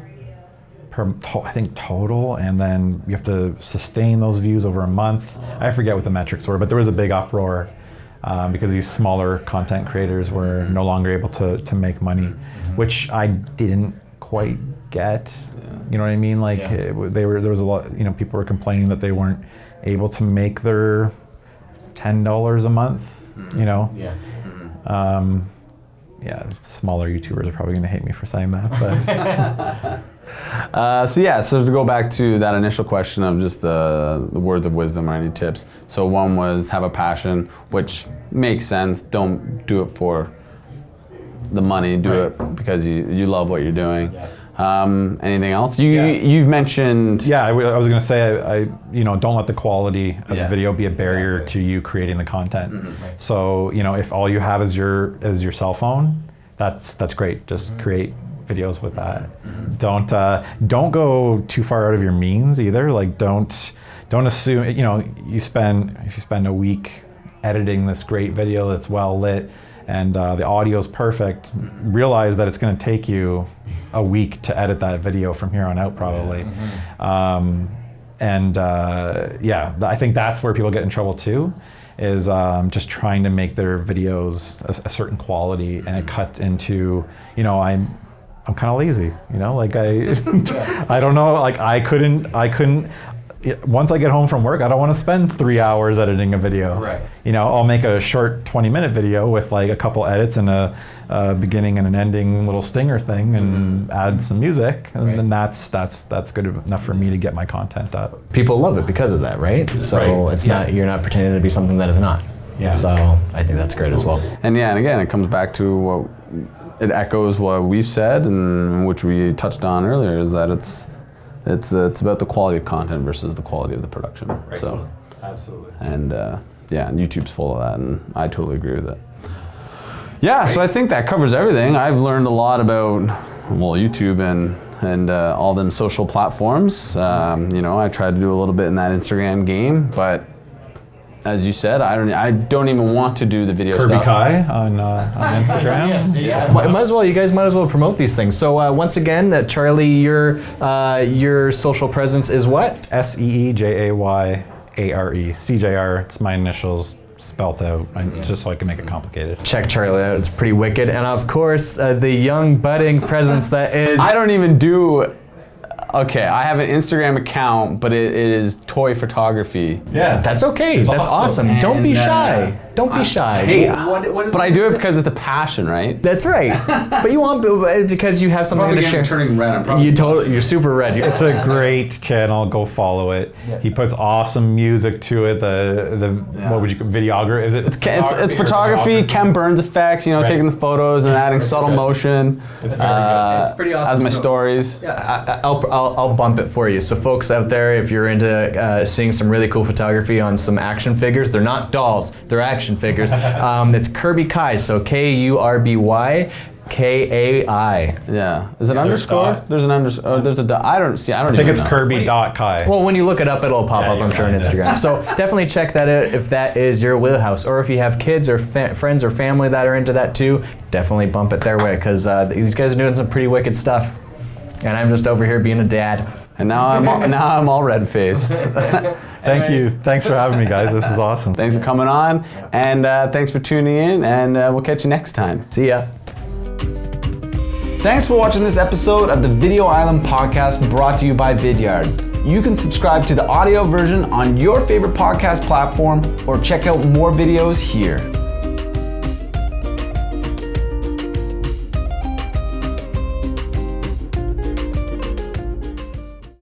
I think total, and then you have to sustain those views over a month. I forget what the metrics were, but there was a big uproar because these smaller content creators were no longer able to make money, which I didn't quite get. You know what I mean? There was a lot. People were complaining that they weren't able to make their $10 a month. Smaller YouTubers are probably going to hate me for saying that, but. So to go back to that initial question of just the words of wisdom or any tips. So one was have a passion, which makes sense. Don't do it for the money. Do it because you love what you're doing. Anything else? You've mentioned. Yeah, I was going to say, don't let the quality of the video be a barrier to you creating the content. So if all you have is your cell phone, that's great. Just create videos with that. Don't go too far out of your means either. Don't assume if you spend a week editing this great video that's well lit and the audio is perfect, realize that it's going to take you a week to edit that video from here on out probably. I think that's where people get in trouble too, is just trying to make their videos a certain quality, and it cuts into, I'm kind of lazy, I don't know, I couldn't, once I get home from work, I don't want to spend 3 hours editing a video. Right. I'll make a short 20-minute video with a couple edits and a beginning and an ending little stinger thing, and add some music, and then that's good enough for me to get my content up. People love it because of that, right? So it's not, you're not pretending to be something that is not. Yeah. So I think that's great as well. And again, it comes back to it echoes what we've said, and which we touched on earlier, is that it's about the quality of content versus the quality of the production. Right. So absolutely. And and YouTube's full of that, and I totally agree with it. Yeah, so I think that covers everything. I've learned a lot about YouTube and all them social platforms. I tried to do a little bit in that Instagram game, but as you said, I don't even want to do the video Kirby stuff. Kai on Instagram. Yes, you guys might as well promote these things. So once again, Charlie, your social presence is what? SeeJayAre. SeeJayAre. It's my initials spelt out, just so I can make it complicated. Check Charlie out. It's pretty wicked. And of course, the young budding presence that is. I don't even do Okay, I have an Instagram account, but it is toy photography. Yeah. That's okay. It's That's awesome. Don't be shy. Don't be shy. Hey, What is but I do it because it's a passion, right? That's right. But you want because you have something to share. turning red. You're super red. It's a great channel. Go follow it. He puts awesome music to it. What would you videographer? Is it? It's photography, Ken Burns effects. You know, taking the photos and adding subtle motion. It's very good. It's pretty awesome. As my stories. Yeah, I'll bump it for you. So folks out there, if you're into seeing some really cool photography on some action figures, they're not dolls, they're action figures. It's Kirby Kai, so Kurby Kai. Yeah. Is it underscore? There's an underscore. There's a dot. I think it's Kirby.Kai. Well, when you look it up, it'll pop up, I'm sure, on Instagram. So definitely check that out if that is your wheelhouse. Or if you have kids or friends or family that are into that too, definitely bump it their way, because these guys are doing some pretty wicked stuff. And I'm just over here being a dad. And now I'm all red-faced. Thank you. Thanks for having me, guys. This is awesome. Thanks for coming on, and thanks for tuning in, and we'll catch you next time. See ya. Thanks for watching this episode of the Video Island podcast brought to you by Vidyard. You can subscribe to the audio version on your favorite podcast platform or check out more videos here.